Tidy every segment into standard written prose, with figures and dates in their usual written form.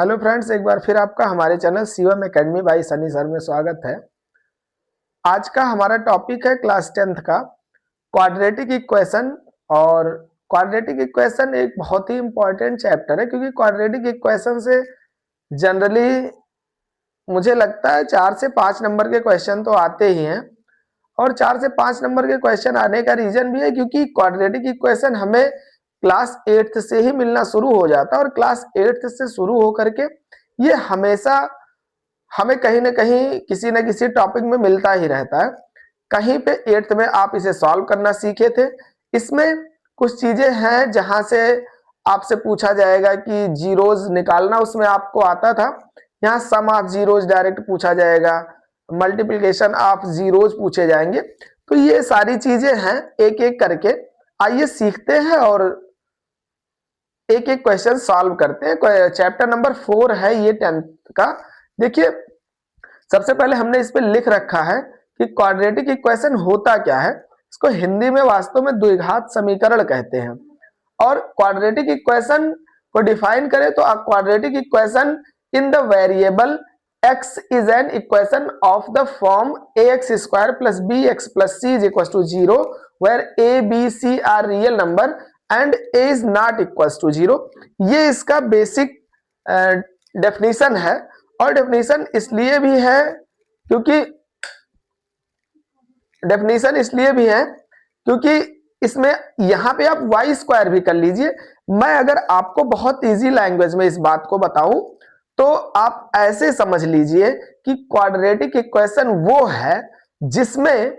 Hello friends, एक बार फिर आपका हमारे channel Shivam academy by Sunny sir में स्वागत है। आज का हमारा टॉपिक है क्लास 10th का क्वाड्रेटिक इक्वेशन। और क्वाड्रेटिक इक्वेशन एक बहुत ही इंपॉर्टेंट चैप्टर है, क्योंकि क्वाड्रेटिक इक्वेशन से जनरली मुझे लगता है 4 से 5 नंबर के क्वेश्चन तो आते ही हैं। और 4 से 5 नंबर के क्वेश्चन आने का रीजन भी है क्योंकि क्वाड्रेटिक इक्वेशन हमें क्लास 8th से ही मिलना शुरू हो जाता है, और क्लास 8th से शुरू होकर के ये हमेशा हमें कहीं ना कहीं किसी न किसी टॉपिक में मिलता ही रहता है। कहीं पे 8th में आप इसे सॉल्व करना सीखे थे। इसमें कुछ चीजें हैं जहां से आपसे पूछा जाएगा कि जीरोज निकालना उसमें आपको आता था। यहाँ सम ऑफ जीरोज डायरेक्ट पूछा जाएगा, मल्टीप्लिकेशन ऑफ जीरोज पूछे जाएंगे। तो ये सारी चीजें हैं, एक एक करके आइए सीखते हैं और एक एक क्वेश्चन सॉल्व करते हैं। चैप्टर नंबर 4 है ये 10th का। देखिए, सबसे पहले हमने इस पे लिख रखा है कि क्वाड्रेटिक इक्वेशन होता क्या है। इसको हिंदी में वास्तव में द्विघात समीकरण कहते हैं। और क्वाड्रेटिक इक्वेशन को डिफाइन करें तो quadratic equation in the variable x is an equation of the form ax square plus bx plus c is equals to 0 where a b c are real number and a is not equals to 0। ये इसका basic definition है। और definition इसलिए भी है क्योंकि इसमें यहां पे आप वाई स्क्वायर भी कर लीजिए। मैं अगर आपको बहुत इजी लैंग्वेज में इस बात को बताऊं तो आप ऐसे समझ लीजिए कि क्वाड्रेटिक इक्वेशन वो है जिसमें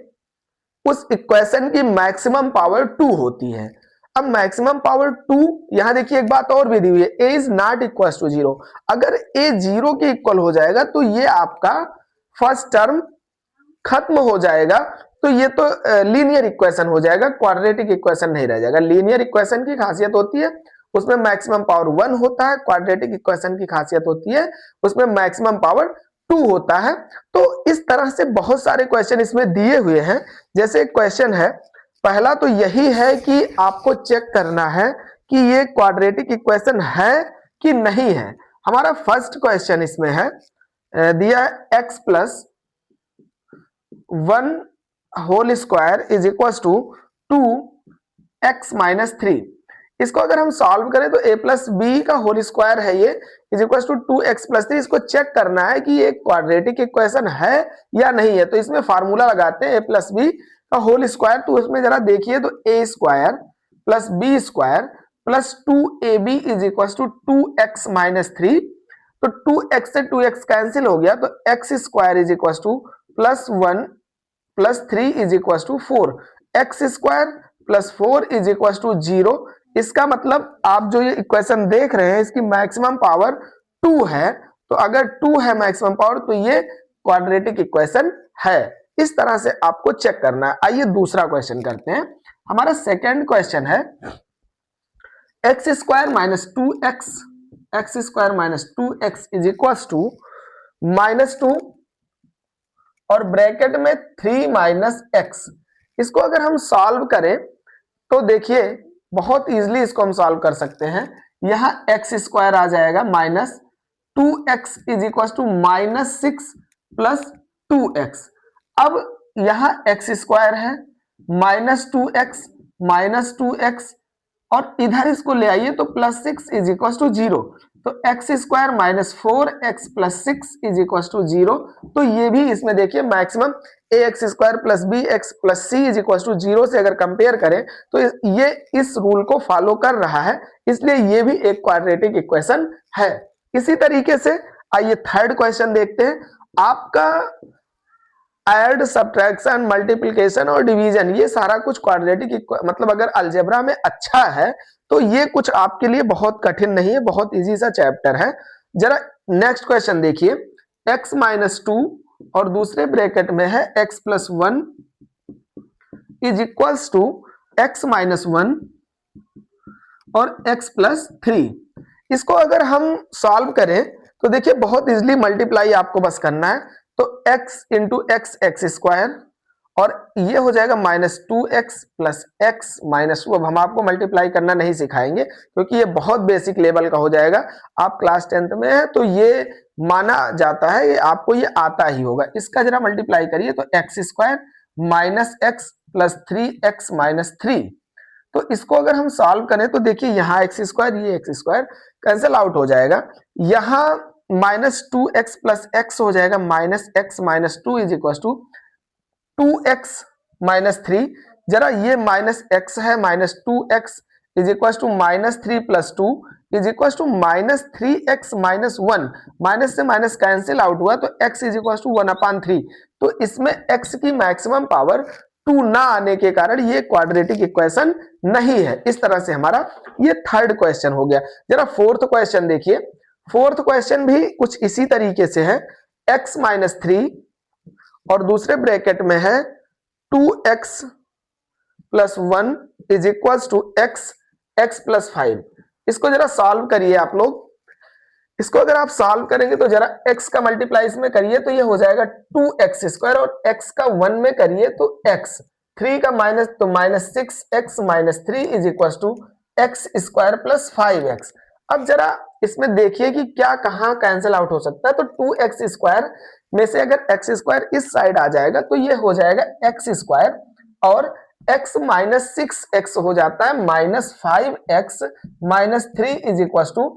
उस इक्वेशन की मैक्सिमम पावर 2 होती है। अब मैक्सिमम पावर 2, यहां देखिए एक बात और भी दी हुई है, a is not equal to 0। अगर a 0 के इक्वल हो जाएगा तो ये आपका फर्स्ट टर्म खत्म हो जाएगा। तो ये तो लीनियर इक्वेशन हो जाएगा, क्वाड्रेटिक इक्वेशन नहीं रह जाएगा। लीनियर इक्वेशन की खासियत होती है उसमें मैक्सिमम पावर 1 होता है, क्वाड्रेटिक इक्वेशन की खासियत होती है उसमें मैक्सिमम पावर 2 होता है। तो इस तरह से बहुत सारे क्वेश्चन इसमें दिए हुए हैं। जैसे क्वेश्चन है पहला, तो यही है कि आपको चेक करना है कि ये क्वाड्रेटिक इक्वेशन है कि नहीं है। हमारा फर्स्ट क्वेश्चन इसमें है, दिया है x plus 1 whole square is equal to 2x minus 3। इसको अगर हम सॉल्व करें तो a प्लस बी का होल स्क्वायर है ये, is equal to 2x plus 3। इसको चेक करना है कि ये क्वाड्रेटिक इक्वेशन है या नहीं है। तो इसमें फार्मूला लगाते हैं a प्लस बी का होल स्क्वायर। तो उसमें जरा देखिए, तो a square plus b square plus 2ab is equal to 2x minus 3। तो 2x से 2x कैंसिल हो गया, तो x square is equal to plus 1 plus 3 is equal to 4। X square plus 4 is equal to 0। इसका मतलब आप जो ये इक्वेशन देख रहे हैं इसकी मैक्सिमम पावर 2 है। तो अगर 2 है मैक्सिमम पावर तो ये क्वाड्रेटिक इक्वेशन है। इस तरह से आपको चेक करना है। आइए दूसरा क्वेश्चन करते हैं। हमारा सेकेंड क्वेश्चन है x square minus 2x is equal to -2 और ब्रैकेट में 3 माइनस एक्स। इसको अगर हम सॉल्व करें तो देखिए बहुत इजीली इसको हम सॉल्व कर सकते हैं। यहां एक्स स्क्वायर आ जाएगा minus 2x is equal to -6 plus 2x। अब यहां एक्स स्क्वायर है -2x और इधर इसको ले आइए तो प्लस 6 इज इक्वल टू 0। तो x square minus 4x plus 6 is equal to 0। तो ये भी इसमें देखिए maximum ax square plus b x plus c is equal to 0 से अगर कंपेयर करें तो ये इस रूल को फॉलो कर रहा है, इसलिए ये भी एक क्वाड्रेटिक इक्वेशन है। इसी तरीके से आइए थर्ड क्वेश्चन देखते हैं। आपका ऐड, सब्ट्रैक्शन, मल्टीप्लिकेशन और डिवीजन ये सारा कुछ क्वाड्रेटिक मतलब अगर अलजेब्रा में अच्छा है तो ये कुछ आपके लिए बहुत कठिन नहीं है, बहुत इजी सा चैप्टर है। जरा नेक्स्ट क्वेश्चन देखिए, x माइनस 2 और दूसरे ब्रैकेट में है x plus 1 is equals to x minus 1 और x प्लस 3। इसको अगर हम सॉल्व करें तो देखिए बहुत इजीली मल्टीप्लाई आपको बस करना है। तो x into x x square और ये हो जाएगा -2x प्लस x माइनस 2। अब हम आपको मल्टीप्लाई करना नहीं सिखाएंगे क्योंकि ये बहुत बेसिक लेवल का हो जाएगा। आप क्लास 10th में है तो ये माना जाता है, ये आपको ये आता ही होगा। इसका जरा मल्टीप्लाई करिए तो x square minus x plus 3x minus 3। तो इसको अगर हम सॉल्व करें तो देखिए यहाँ एक्स स्क्वायर, ये एक्स स्क्वायर कैंसिल आउट हो जाएगा। यहाँ -2x प्लस एक्स हो जाएगा -x minus 2 is equal to 2x minus 3। जरा ये -x है, -2x is equal to -3 plus 2 is equal to -3x minus 1। Minus से माइनस कैंसिल आउट हुआ तो x इज इक्वल टू 1/3। तो इसमें x की मैक्सिमम पावर 2 ना आने के कारण ये क्वाड्रेटिक इक्वेशन नहीं है। इस तरह से हमारा ये थर्ड क्वेश्चन हो गया। जरा फोर्थ क्वेश्चन देखिए। फोर्थ क्वेश्चन भी कुछ इसी तरीके से है। x माइनस 3 और दूसरे ब्रैकेट में है 2x plus 1 is equal to x plus 5। इसको जरा सॉल्व करिए आप लोग। इसको अगर आप सॉल्व करेंगे तो जरा x का मल्टीप्लाई इसमें करिए तो ये हो जाएगा 2x स्क्वायर, और x का 1 में करिए तो x, 3 का माइनस तो -6x minus 3 is equal to x square plus 5x। अब जरा इसमें देखिए कि क्या कहाँ कैंसिल आउट हो सकता है। तो 2x स्क्वायर में से अगर x स्क्वायर इस साइड आ जाएगा तो ये हो जाएगा x स्क्वायर, और x माइनस 6x हो जाता है -5x minus 3 is equal to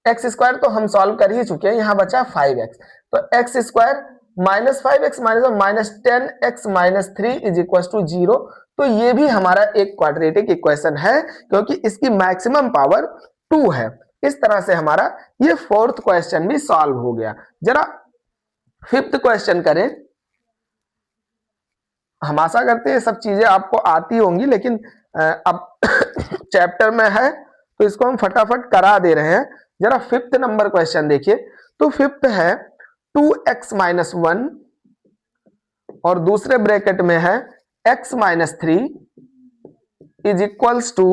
x square. तो हम सॉल्व कर ही चुके हैं, यहां बचा 5x। तो x square -5x minus -10x minus 3 is equal to 0। तो ये भी हमारा एक क्वाड्रेटिक इक्वेशन है क्योंकि इसकी मैक्सिमम पावर 2 है। इस तरह से हमारा ये फोर्थ क्वेश्चन भी सॉल्व हो गया। जरा फिफ्थ क्वेश्चन करें। हम आशा करते हैं सब चीजें आपको आती होंगी, लेकिन अब चैप्टर में है तो इसको हम फटाफट करा दे रहे हैं। जरा फिफ्थ नंबर क्वेश्चन देखिए। तो फिफ्थ है 2x माइनस 1 और दूसरे ब्रैकेट में है x minus 3 is equals to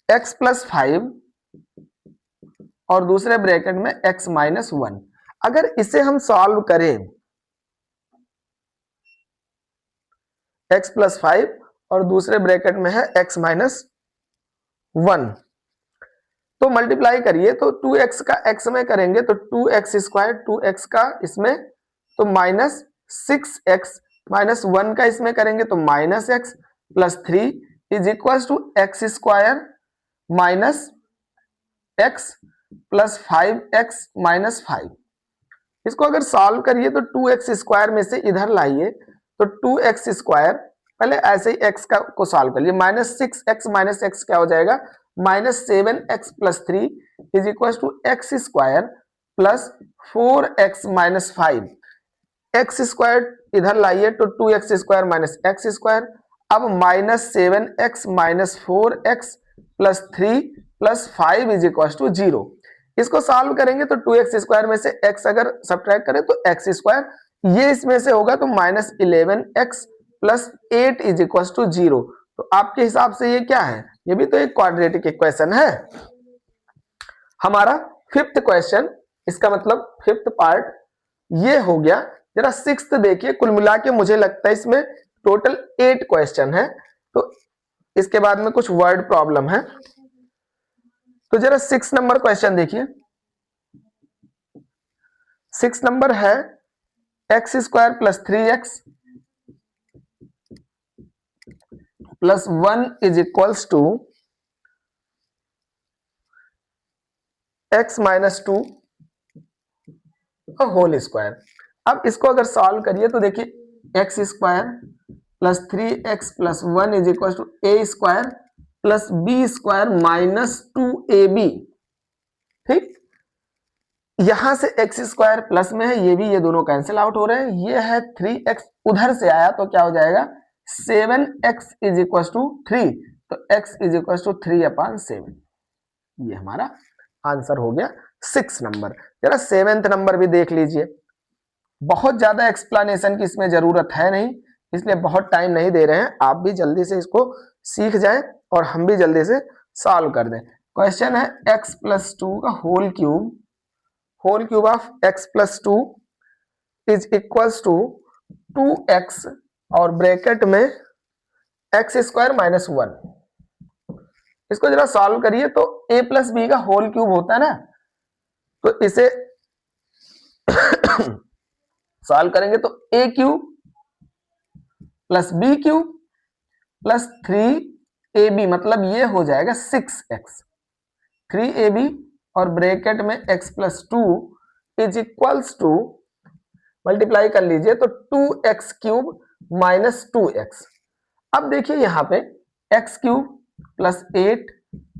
x plus 5 और दूसरे ब्रैकेट में x माइनस 1। अगर इसे हम सॉल्व करें x प्लस 5 और दूसरे ब्रैकेट में है x माइनस 1, तो मल्टीप्लाई करिए तो 2x का x में करेंगे तो 2x स्क्वायर, 2x का इसमें तो माइनस 6x माइनस 1 का इसमें करेंगे तो minus x plus 3 is equal to x square minus x plus 5x minus 5। इसको अगर सॉल्व करिए तो 2x स्क्वायर में से इधर लाइए तो 2x स्क्वायर, पहले ऐसे ही x का को सॉल्व करिए, -6x माइनस x क्या हो जाएगा -7x plus 3 is equal to x square plus 4x minus 5। X square इधर लाइए तो 2x square minus x square. अब -7x minus 4x plus 3 plus 5 is equal to 0। इसको सॉल्व करेंगे तो 2x स्क्वायर में से x अगर सब्ट्रैक्ट करें तो x स्क्वायर, ये इसमें से होगा तो -11x plus 8 is equal to 0। तो आपके हिसाब से ये क्या है? ये भी तो एक क्वाड्रेटिक इक्वेशन है। हमारा फिफ्थ क्वेश्चन, इसका मतलब फिफ्थ पार्ट ये हो गया। जरा सिक्स्थ देखिए। कुल मिला के मुझे लगता है इसमें टोटल 8 क्वेश्चन है, तो इसके बाद में कुछ वर्ड प्रॉब्लम है। तो जरा 6 नंबर क्वेश्चन देखिए। 6 नंबर है x square plus 3x plus 1 is equals to x minus 2 whole square. अब इसको अगर सॉल्व करिए तो देखिए x square plus 3x plus 1 is equal to a square plus b square minus 2ab। ठीक, यहां से एक्स स्क्वायर प्लस में है, ये भी, ये दोनों कैंसिल आउट हो रहे हैं। ये है 3x, उधर से आया तो क्या हो जाएगा 7x इज इक्वल टू 3, तो x इज इक्वल टू 3/7। ये हमारा आंसर हो गया 6 नंबर। जरा 7th नंबर भी देख लीजिए। बहुत ज्यादा एक्सप्लेनेशन की इसमें जरूरत है नहीं, इसलिए बहुत टाइम नहीं दे रहे हैं। आप भी जल्दी से इसको सीख जाएं और हम भी जल्दी से सॉल्व कर दें। क्वेश्चन है x प्लस 2 का whole cube of x plus 2 is equals to 2x और ब्रैकेट में एक्स स्क्वायर माइनस 1। इसको जरा सॉल्व करिए तो a प्लस बी का होल क्यूब होता है ना, तो इसे सॉल्व करेंगे तो a cube plus b cube plus 3ab, मतलब ये हो जाएगा 6x। 3ab और ब्रैकेट में x plus 2 is equals to, multiply कर लीजिए तो 2x क्यूब माइनस 2x। अब देखिए यहाँ पे x cube plus 8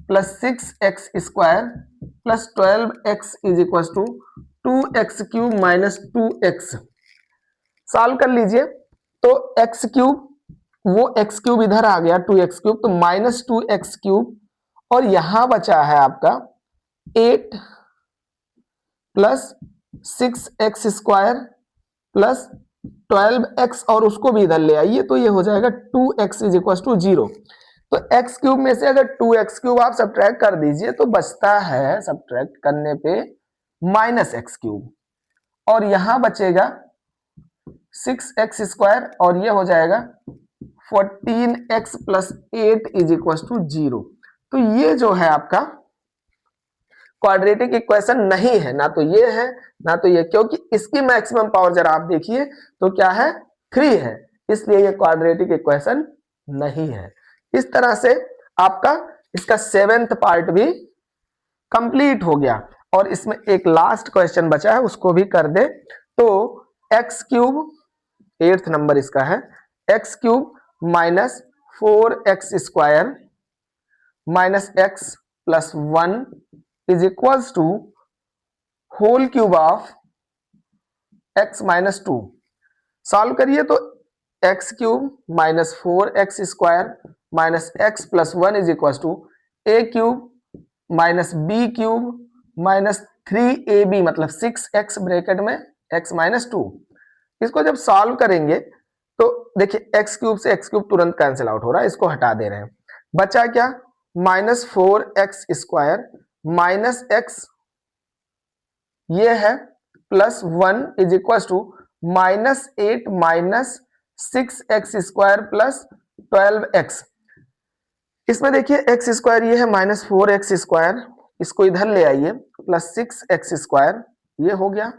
plus 6x square plus 12x is equal to 2x cube minus 2x। Solve कर लीजिए तो x क्यूब, वो x क्यूब इधर आ गया 2x क्यूब, तो माइनस 2x क्यूब, और यहां बचा है आपका 8 plus 6x square plus 12x, और उसको भी इधर ले आइए तो ये हो जाएगा 2x इज इक्वल टू 0। तो x क्यूब में से अगर 2x क्यूब आप सब्ट्रैक्ट कर दीजिए तो बचता है सब्ट्रैक्ट करने पे माइनस x क्यूब, और यहां बचेगा 6x स्क्वायर, और ये हो जाएगा 14x plus 8 is equal to 0। तो ये जो है आपका क्वाड्रेटिक इक्वेशन नहीं है, ना तो ये है ना तो ये, क्योंकि इसकी मैक्सिमम पावर जरा आप देखिए तो क्या है 3 है, इसलिए ये क्वाड्रेटिक इक्वेशन नहीं है। इस तरह से आपका इसका 7th पार्ट भी कंप्लीट हो गया, और इसमें एक लास्ट क्वेश्चन बचा है उसको भी कर दे तो x क्यूब 8th नंबर इसका है, x cube minus 4x square minus x plus 1 is equals to whole cube of x minus 2। Solve करिए तो x cube minus 4x square minus x plus 1 is equal to a cube minus b cube minus 3ab, मतलब 6x bracket में x minus 2। इसको जब solve करेंगे तो देखिए x cube से x क्यूब तुरंत कैंसिल आउट हो रहा है, इसको हटा दे रहे हैं, बचा क्या minus 4x square minus x ये है plus 1 is equal to minus 8 minus 6x square plus 12x। इसमें देखिए x स्क्वायर ये है माइनस 4x स्क्वायर, इसको इधर ले आइए प्लस 6x स्क्वायर, ये हो गया।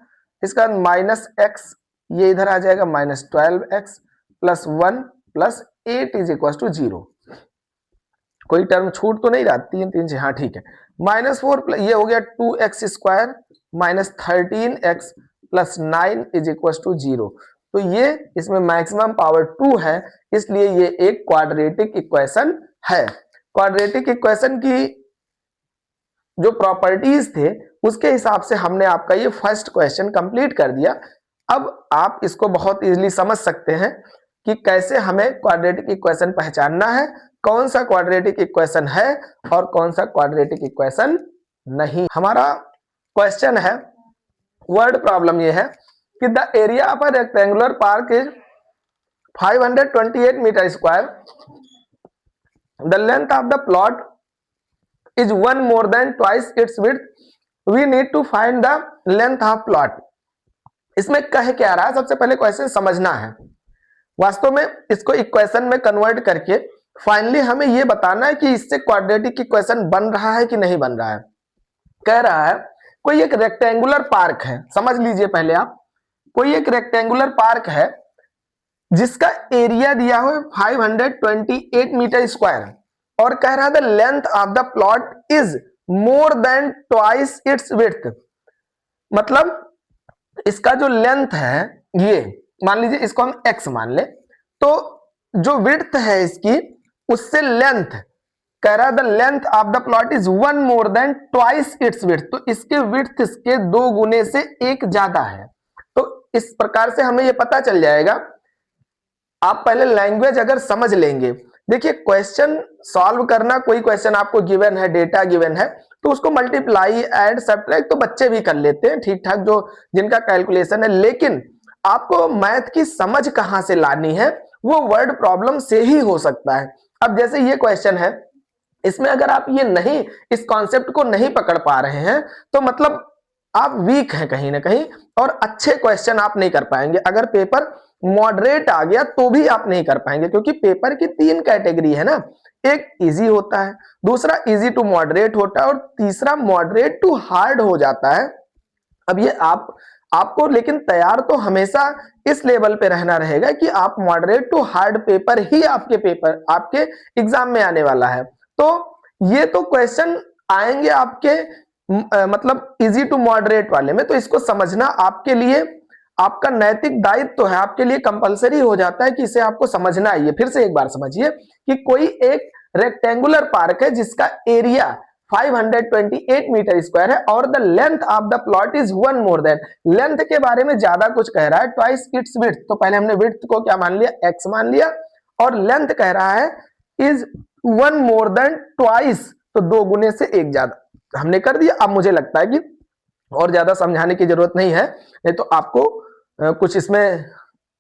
इसका माइनस x ये इधर आ जाएगा minus 12x plus 1 plus 8 is equal to 0। कोई टर्म छूट तो नहीं रहा, 3 से, हाँ ठीक है। माइनस 4 ये हो गया 2x square minus 13x plus 9 is equal to 0। तो ये इसमें मैक्सिमम पावर 2 है, इसलिए ये एक क्वाड्रेटिक इक्वेशन है। क्वाड्रेटिक इक्वेशन की जो प्रॉपर्टीज थे उसके हिसाब से हमने आपका ये फर्स्ट क्वेश्चन कंप्लीट कर दिया। अब आप इसको बहुत इजीली समझ सकते हैं कि कैसे हमें क्वाड्रेटिक इक्वेशन पहचानना है, कौन सा क्वाड्रेटिक इक्वेशन है और कौन सा क्वाड्रेटिक इक्वेशन नहीं। हमारा क्वेश्चन है, वर्ड प्रॉब्लम ये है कि the area of a rectangular park is 528 metre square, the length of the plot is 1 more than twice its width, we need to find the length of plot। इसमें कह क्या रहा है, सबसे पहले क्वेश्चन समझना है। वास्तव में इसको इक्वेशन में कन्वर्ट करके फाइनली हमें यह बताना है कि इससे क्वाड्रेटिक इक्वेशन बन रहा है कि नहीं बन रहा है। कह रहा है कोई एक रेक्टेंगुलर पार्क है, समझ लीजिए पहले आप, कोई एक रेक्टेंगुलर पार्क है जिसका एरिया दिया हुआ है 528 मीटर स्क्वायर, और कह रहा है the length of the plot is more than twice its width. मतलब इसका जो लेंथ है, ये मान लीजिए इसको हम x मान ले, तो जो विड्थ है इसकी उससे लेंथ, कह रहा है the length of the plot is 1 more than twice its width, तो इसके विड्थ इसके 2 गुने से 1 ज्यादा है। तो इस प्रकार से हमें यह पता चल जाएगा। आप पहले लैंग्वेज अगर समझ लेंगे, देखिए क्वेश्चन सॉल्व करना, कोई क्वेश्चन आपको गिवन है, डेटा गिवन है, तो उसको मल्टीप्लाई ऐड सब्ट्रैक्ट तो बच्चे भी कर लेते हैं ठीक ठाक, जो जिनका कैलकुलेशन है, लेकिन आपको मैथ की समझ कहां से लानी है वो वर्ड प्रॉब्लम से ही हो सकता है। अब जैसे ये क्वेश्चन है, इसमें अगर आप ये नहीं, इस कॉन्सेप्ट को नहीं पकड़ पा रहे हैं तो मतलब आप वीक हैं कहीं ना कहीं और अच्छे क्वेश्चन आप नहीं कर पाएंगे। अगर पेपर मॉडरेट आ गया तो भी आप नहीं कर पाएंगे, क्योंकि पेपर की 3 कैटेगरी है ना, एक इजी होता है, दूसरा इजी टू मॉडरेट होता है और तीसरा मॉडरेट टू हार्ड हो जाता है। अब ये आपको लेकिन तैयार तो हमेशा इस लेवल पे रहना रहेगा कि आप मॉडरेट टू हार्ड पेपर ही आपके एग्जाम में आने वाला है। तो ये तो क्वेश्चन आएंगे आपके मतलब इजी टू मॉडरेट वाले में, तो इसको समझना आपके लिए आपका नैतिक दायित्व तो है, आपके लिए कंपलसरी हो जाता है कि इसे आपको समझना है। फिर से एक बार समझिए कि कोई एक रेक्टेंगुलर पार्क है जिसका एरिया 528 मीटर स्क्वायर है और the length of the plot is 1 more than, length के बारे में ज्यादा कुछ कह रहा है, ट्वाइस इट्स विड्थ, तो पहले हमने विड्थ को क्या मान लिया, x मान लिया, और लेंथ कह रहा है इज 1 मोर देन ट्वाइस, तो 2 गुने से 1 ज्यादा हमने कर दिया। अब मुझे लगता है कि और ज्यादा समझाने की जरूरत नहीं है, नहीं तो आपको कुछ इसमें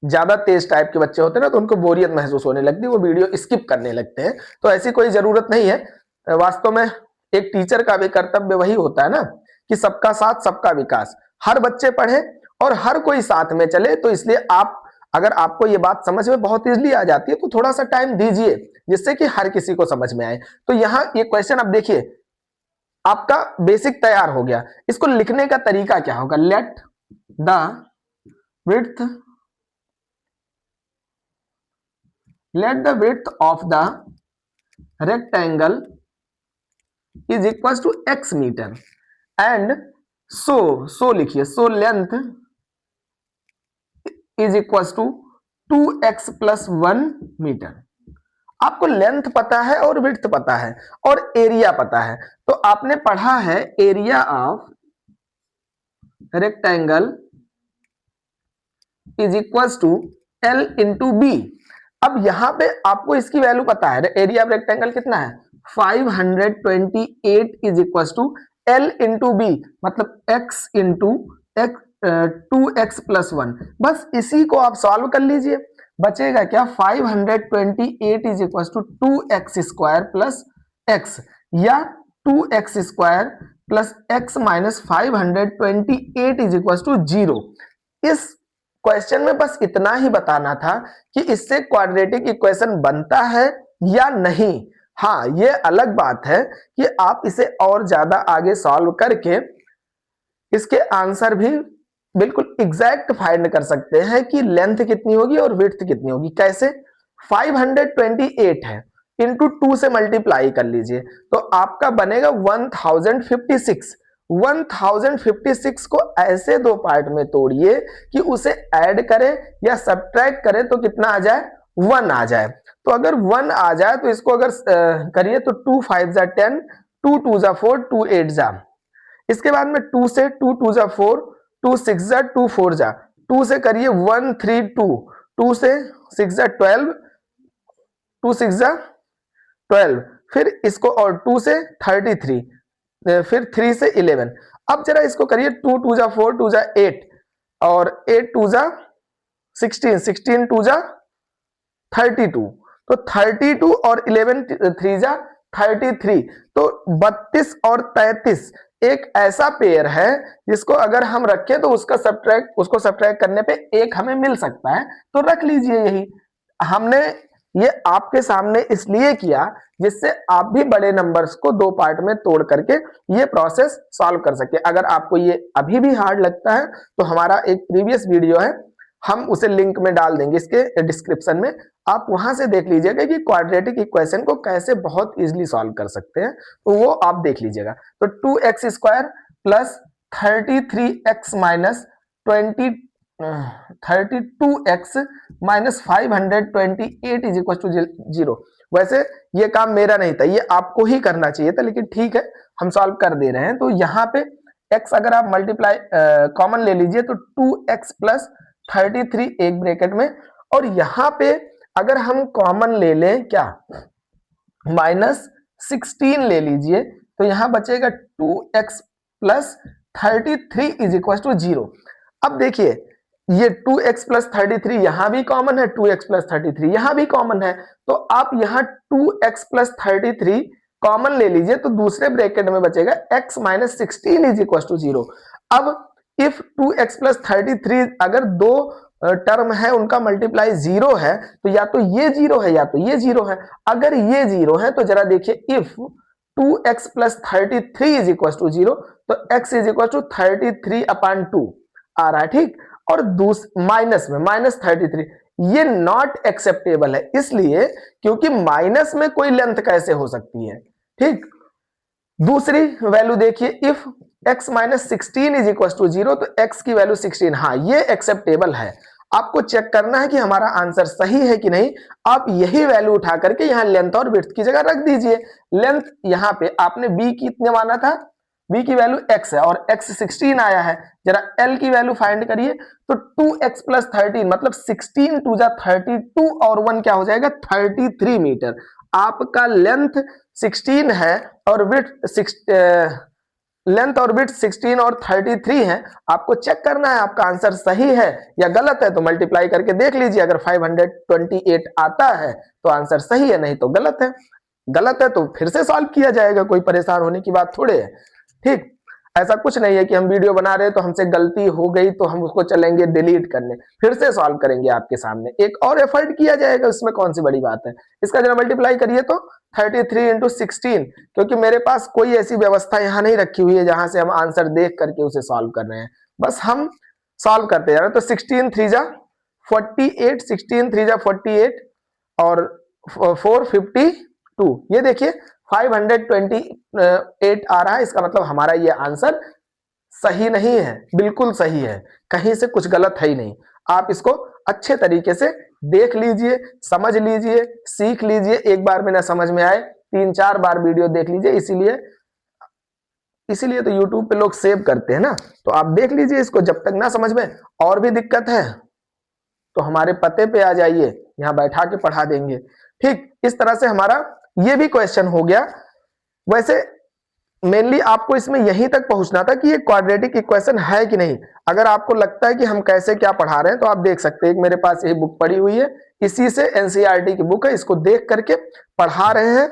ज्यादा तेज टाइप के बच्चे होते हैं ना, तो उनको बोरियत महसूस होने लगती है, वो वीडियो स्किप करने लगते हैं, तो ऐसी कोई जरूरत नहीं है। वास्तव में एक टीचर का भी कर्तव्य वही होता है ना कि सबका साथ सबका विकास, हर बच्चे पढ़े और हर कोई साथ में चले। तो इसलिए अगर आपको ये बात समझ में बहुत इजीली आ जाती है तो थोड़ा सा टाइम दीजिए जिससे कि हर किसी को समझ में आए। तो यहाँ ये क्वेश्चन अब देखिए, आपका बेसिक तैयार हो गया, इसको लिखने का तरीका क्या होगा, let the width of the rectangle is equals to x meter and so लिखिए, so length is equals to 2x plus 1 metre. आपको लेंथ पता है और विड्थ पता है और एरिया पता है, तो आपने पढ़ा है area of rectangle is equals to L into b. अब यहां पे आपको इसकी वैल्यू पता है, एरिया ऑफ रेक्टेंगल कितना है 528 is equals to L into b, मतलब x इंटू 2x प्लस 1। बस इसी को आप सॉल्व कर लीजिए, बचेगा क्या 528 is equals to 2x square plus x, या 2x square plus x minus 528 is equals to 0। इस क्वेश्चन में बस इतना ही बताना था कि इससे क्वाड्रेटिक इक्वेशन बनता है या नहीं। हाँ, ये अलग बात है कि आप इसे और ज्यादा आगे सॉल्व करके इसके आंसर भी बिल्कुल एग्जैक्ट फाइंड कर सकते हैं कि लेंथ कितनी होगी और विड्थ कितनी होगी। कैसे, 528 है, इंटू 2 से मल्टीप्लाई कर लीजिए तो आपका बनेगा 1056। 1056 को ऐसे दो पार्ट में तोड़िए कि उसे ऐड करें या सब्ट्रैक्ट करें तो कितना आ जाए, 1 आ जाए। तो अगर 1 आ जाए तो इसको अगर करिए तो 2 5 जा 10, 2 2 जा 4, 2 8 जा, इसके बाद में 2 से 2 2 जा 4, 2 6 जा 2 4 जा, 2 से करिए 1 3 2, 2 से 6 जा 12, 2 6 जा 12, फिर इसको और 2 से 33, फिर 3 से 11। अब जरा इसको करिए 2 2 जा 4, 2 जा 8 और 8 2 जा 16, 16 2 जा 32, तो 32 और 11 3 जा 33, तो 32 और 33 एक ऐसा पेयर है जिसको अगर हम रखें तो उसको सब्ट्रैक्ट करने पे 1 हमें मिल सकता है, तो रख लीजिए। यही हमने ये आपके सामने इसलिए किया जिससे आप भी बड़े नंबर्स को 2 पार्ट में तोड़ करके ये प्रोसेस सॉल्व कर सके। अगर आपको ये अभी भी हार्ड लगता है तो हमारा एक प्रीवियस वीडियो है, हम उसे लिंक में डाल देंगे इसके डिस्क्रिप्शन में, आप वहां से देख लीजिएगा कि क्वाड्रेटिक इक्वेशन को कैसे बहुत इजीली सॉल्व कर सकते हैं, तो वो आप देख लीजिएगा। तो 2x square plus 33x minus 32x minus 528 is equal to 0। वैसे ये काम मेरा नहीं था, ये आपको ही करना चाहिए था, लेकिन ठीक है हम सॉल्व कर दे रहे हैं। तो यहाँ पे x अगर आप मल्टीप्लाई कॉमन ले लीजिए तो 2x प्लस 33 एक ब्रैकेट में, और यहाँ पे अगर हम कॉमन ले लें क्या माइनस 16 ले लीजिए तो यहाँ बचेगा 2x plus 33 is equal to 0। अब देखिए ये 2x प्लस 33 यहां भी कॉमन है, 2x प्लस 33 यहां भी कॉमन है, तो आप यहां 2x प्लस 33 कॉमन ले लीजिए तो दूसरे ब्रैकेट में बचेगा x minus 16 is equal to 0। अब इफ 2x प्लस 33 अगर दो टर्म है उनका मल्टीप्लाई 0 है तो या तो ये 0 है या तो ये 0 है। अगर ये 0 है तो जरा देखिए if 2x plus 33 is equal to 0 तो x is equal to 33 upon 2 आ रहा है, ठीक। और माइनस में माइनस 33 ये नॉट एक्सेप्टेबल है, इसलिए क्योंकि माइनस में कोई लेंथ कैसे हो सकती है, ठीक। दूसरी वैल्यू देखिए if x minus 16 is equal to 0 तो x की वैल्यू 16, हाँ ये एक्सेप्टेबल है। आपको चेक करना है कि हमारा आंसर सही है कि नहीं। आप यही वैल्यू उठा करके यहाँ लेंथ और विड्थ की जगह रख दीजिए। लेंथ यहाँ पे आपने b की इतने माना था, b की वैल्यू x है और x 16 आया है। जरा l की वैल्यू फाइंड करिए तो 2x प्लस 13 मतलब 16 टू जा 32 और 1 क्या हो जाएगा 33 मीटर। आपका लेंथ 16 है और विड्थ लेंथ और विड्थ 16 और 33 है। आपको चेक करना है आपका आंसर सही है या गलत है, तो मल्टीप्लाई करके देख लीजिए। अगर 528 आता है तो आंसर सही है, नहीं तो गलत है। गलत है तो फिर से सॉल्व किया जाएगा, कोई परेशान होने की बात थोड़े है, ठीक। ऐसा कुछ नहीं है कि हम वीडियो बना रहे हैं तो हमसे गलती हो गई तो हम उसको चलेंगे डिलीट करने, फिर से सॉल्व करेंगे आपके सामने, एक और एफर्ट किया जाएगा, उसमें कौन सी बड़ी बात है। इसका जरा मल्टीप्लाई करिए तो 33 इंटू 16, क्योंकि मेरे पास कोई ऐसी व्यवस्था यहाँ नहीं रखी हुई है जहां से हम आंसर देख करके उसे सॉल्व कर रहे हैं, बस हम सॉल्व करते जा रहे हैं। तो 16 3 जा 48, 16 3 जा 48 और 452, ये देखिए 528 आ रहा है। इसका मतलब हमारा ये आंसर सही नहीं है, बिल्कुल सही है, कहीं से कुछ गलत है ही नहीं। आप इसको अच्छे तरीके से देख लीजिए, समझ लीजिए, सीख लीजिए। एक बार में ना समझ में आए 3-4 बार वीडियो देख लीजिए, इसीलिए तो YouTube पे लोग सेव करते हैं ना। तो आप देख लीजिए इसको, जब तक ना समझ में और भी दिक्कत है तो हमारे पते पे आ जाइए, यहाँ बैठा के पढ़ा देंगे, ठीक। इस तरह से हमारा ये भी क्वेश्चन हो गया। वैसे मेनली आपको इसमें यहीं तक पहुंचना था कि ये क्वाड्रेटिक इक्वेशन है कि नहीं। अगर आपको लगता है कि हम कैसे क्या पढ़ा रहे हैं तो आप देख सकते हैं, मेरे पास यही बुक पड़ी हुई है, इसी से एनसीईआरटी की बुक है, इसको देख करके पढ़ा रहे हैं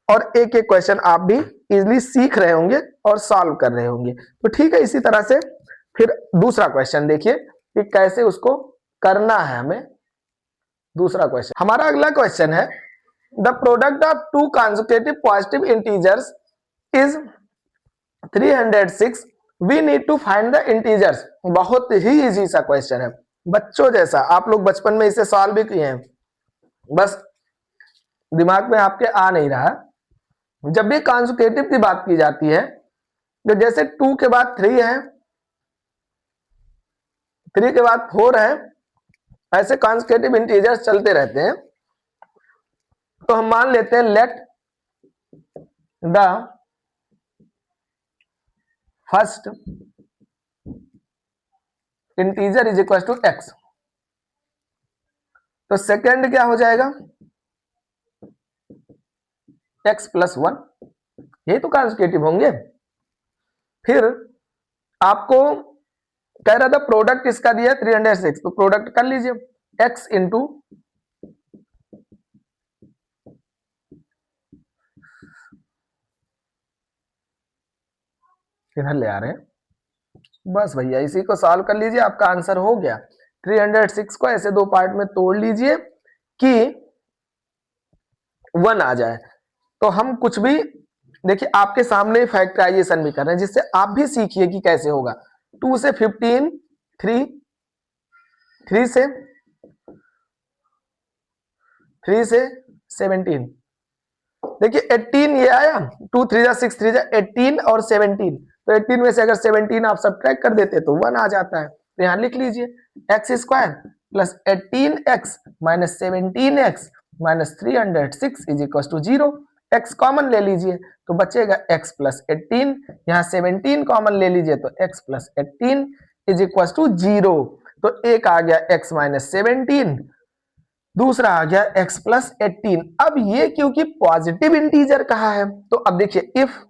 और एक एक क्वेश्चन आप भी इजिली सीख रहे होंगे और सॉल्व कर रहे होंगे। तो ठीक है, इसी तरह से फिर दूसरा क्वेश्चन देखिए कि कैसे उसको करना है हमें। दूसरा क्वेश्चन, हमारा अगला क्वेश्चन है the product of two consecutive positive integers is 306, we need to find the integers. बहुत ही इजी सा क्वेश्चन है, बच्चों जैसा। आप लोग बचपन में इसे सॉल्व भी किए हैं, बस दिमाग में आपके आ नहीं रहा। जब भी कंसेक्यूटिव की बात की जाती है तो जैसे 2 के बाद 3 है, 3 के बाद 4 है, ऐसे कंसेक्यूटिव इंटीजर्स चलते रहते हैं। तो हम मान लेते हैं let the first integer is equal to x, तो सेकेंड क्या हो जाएगा एक्स प्लस 1, यही तो कंसेक्यूटिव होंगे। फिर आपको कह रहा था प्रोडक्ट इसका दिया 306, तो प्रोडक्ट कर लीजिए x इंटू इधर ले आ रहे हैं, बस भैया इसी को सॉल्व कर लीजिए, आपका आंसर हो गया। 306 को ऐसे दो पार्ट में तोड़ लीजिए कि 1 आ जाए। तो हम कुछ भी देखिए आपके सामने फैक्टराइजेशन भी कर रहे हैं, जिससे आप भी सीखिए कि कैसे होगा। 2 से 15, 3 से 17, देखिए 18 ये आया, 2 3 जा 6 3 जा 18 और 17, तो 18 में से अगर 17 आप सब्ट्रैक्ट कर देते तो 1 आ जाता है। तो यहां लिख लीजिए x square plus 18x minus 17x minus 306 is equal to 0। x common ले लीजिए तो बचेगा x प्लस 18, यहाँ 17 कॉमन ले लीजिए तो x plus 18 is equal to 0। तो एक आ गया x माइनस 17, दूसरा आ गया x प्लस 18। अब ये क्योंकि पॉजिटिव इंटीजर कहा है तो अब देखिए if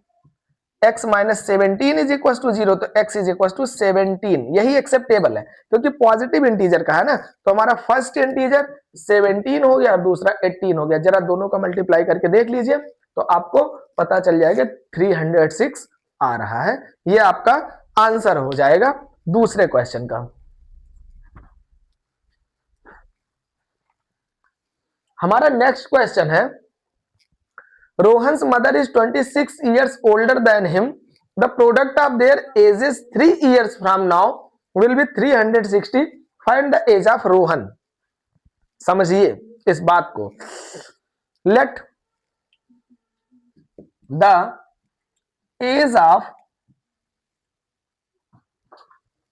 x minus 17 is equal to 0 तो x इज इक्वल टू 17, यही एक्सेप्टेबल है क्योंकि पॉजिटिव इंटीजर कहा है ना। तो हमारा फर्स्ट इंटीजर 17 हो गया और दूसरा 18 हो गया। जरा दोनों का मल्टीप्लाई करके देख लीजिए तो आपको पता चल जाएगा 306 आ रहा है। ये आपका आंसर हो जाएगा दूसरे क्वेश्चन का। हमारा नेक्स्ट क्वेश्चन है, Rohan's mother is 26 years older than him. The product of their ages 3 years from now will be 360. Find the age of Rohan. समझिए इस बात को। Let the age of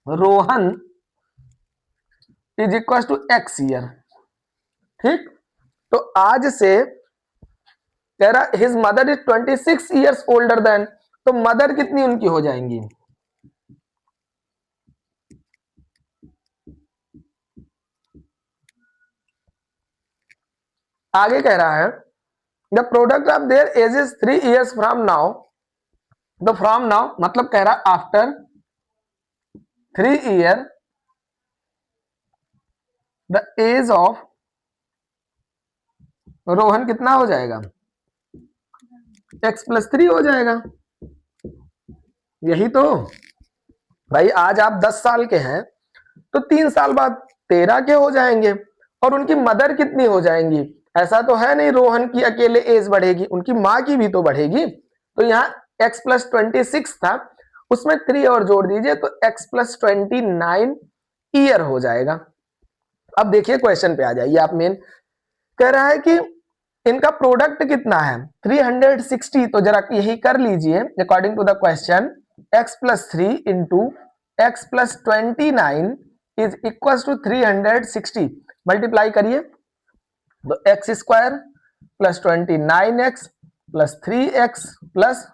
Rohan is equal to x year. ठीक, तो आज से कह रहा his mother is 26 years older than, तो मदर कितनी उनकी हो जाएंगी? आगे कह रहा है the product of their ages 3 years from now. The from now मतलब कह रहा after 3 year the age of Rohan कितना हो जाएगा? x+3 हो जाएगा। यही तो भाई, आज आप 10 साल के हैं तो 3 साल बाद 13 के हो जाएंगे, और उनकी मदर कितनी हो जाएंगी? ऐसा तो है नहीं रोहन की अकेले एज बढ़ेगी, उनकी माँ की भी तो बढ़ेगी। तो यहाँ x+26 था, उसमें 3 और जोड़ दीजिए तो x+29 ईयर हो जाएगा। अब देखिए क्वेश्चन पे आ जाइए आप। मेन कह रहा है कि इनका प्रोडक्ट कितना है? 360। तो जरा यही कर लीजिए according to the question. x+3 into x+29 is equal to 360। Multiply करिए तो x² plus 29x plus 3x plus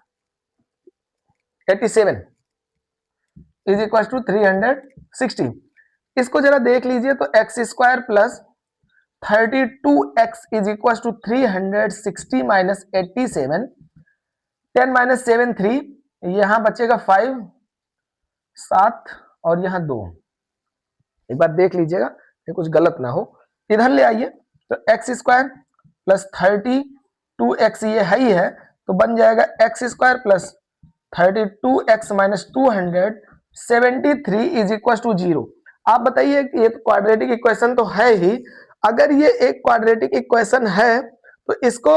87 is equal to 360। इसको जरा देख लीजिए तो x² plus 32x is equal to 360 minus 87। 10 minus 7 3, यहां बचेगा 5 7 और यहां 2। एक बार देख लीजिएगा ये कुछ गलत ना हो। इधर ले आइए तो x² प्लस 32x ये है ही है, तो बन जाएगा x² plus 32x minus 273 is equal to 0। आप बताइए ये क्वाड्रेटिक इक्वेशन तो है ही, अगर ये एक क्वाड्रेटिक इक्वेशन है तो इसको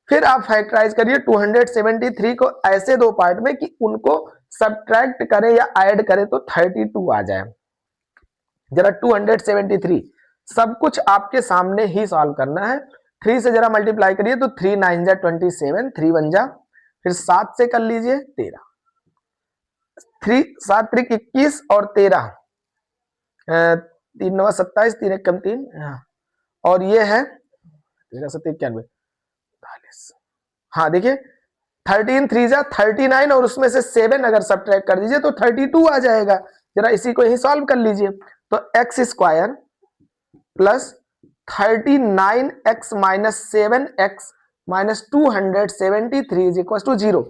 फिर आप फैक्टराइज करिए 273 को ऐसे दो पार्ट में कि उनको सब्ट्रैक्ट करें या ऐड करें तो 32 आ जाए। जरा 273 सब कुछ आपके सामने ही सॉल्व करना है। 3 से जरा मल्टीप्लाई करिए तो 3 9 जा 27, 3 1 जा, फिर 7 से कर लीजिए 13, 3 7 3 21 और 13 3 9 27, 3 1 कम 3, और ये है 13 7 91 40। हाँ देखिए 13 3 जा 39 और उसमें से 7 अगर सब्ट्रैक्ट कर दीजिए तो 32 आ जाएगा। जरा इसी को ही सॉल्व कर लीजिए तो x² plus 39x minus 7x minus 273 is equal to 0।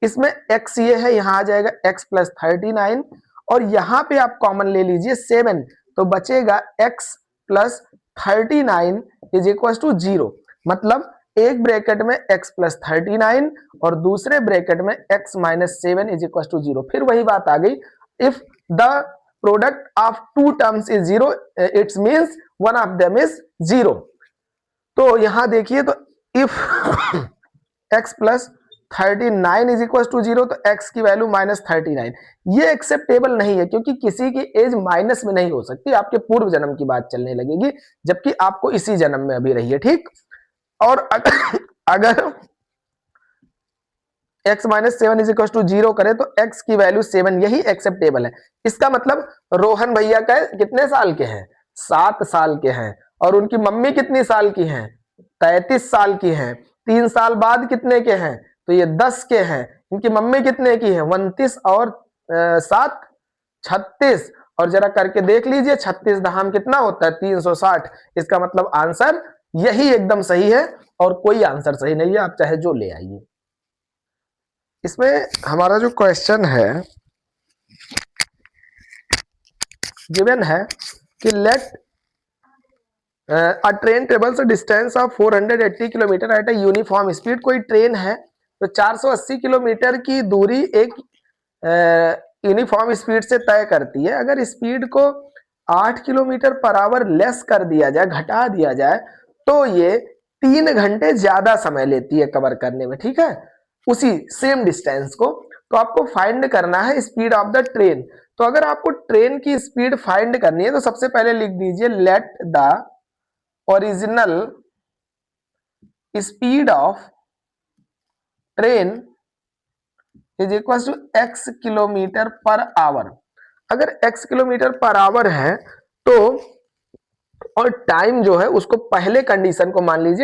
इसमें x ये है, यहां आ जाएगा x प्लस 39 और यहां पे आप कॉमन ले लीजिए 7, तो बचेगा x plus 39 is equal to 0। मतलब एक ब्रैकेट में x प्लस 39 और दूसरे ब्रैकेट में x minus 7 is equal to 0। फिर वही बात आ गई, if the product of two terms is 0 it's means one of them is 0। तो यहां देखिए तो if x plus 39 is equal to 0 तो x की वैल्यू माइनस 39, ये एक्सेप्टेबल नहीं है क्योंकि किसी की एज माइनस में नहीं हो सकती, आपके पूर्व जन्म की बात चलने लगेगी, जबकि आपको इसी जन्म में अभी रही है। ठीक, और अगर x minus 7 is equal to 0 करें तो x की वैल्यू 7, यही एक्सेप्टेबल है। इसका मतलब रोहन भैया का कितने साल के हैं? 7 साल के हैं, और उनकी मम्मी कितनी साल की हैं? 33 साल की हैं। 3 साल बाद कितने के हैं? तो ये 10 के हैं। इनकी मम्मी कितने की है? 29 और 7 36, और जरा करके देख लीजिए 36 दहाम कितना होता है? 360। इसका मतलब आंसर यही एकदम सही है और कोई आंसर सही नहीं है, आप चाहे जो ले आइए। इसमें हमारा जो क्वेश्चन है गिवन है कि let a train travels distance of 480 kilometre at a uniform speed. कोई ट्रेन है तो 480 किलोमीटर की दूरी एक यूनिफॉर्म स्पीड से तय करती है। अगर स्पीड को 8 किलोमीटर पर आवर लेस कर दिया जाए, घटा दिया जाए, तो ये 3 घंटे ज्यादा समय लेती है कवर करने में, ठीक है, उसी सेम डिस्टेंस को। तो आपको फाइंड करना है स्पीड ऑफ द ट्रेन। तो अगर आपको ट्रेन की स्पीड फाइंड करनी है तो सबसे पहले लिख दीजिए let the original speed of train is equal to x kilometre per hour. अगर x किलोमीटर पर आवर है तो और टाइम जो है उसको पहले कंडीशन को मान लीजिए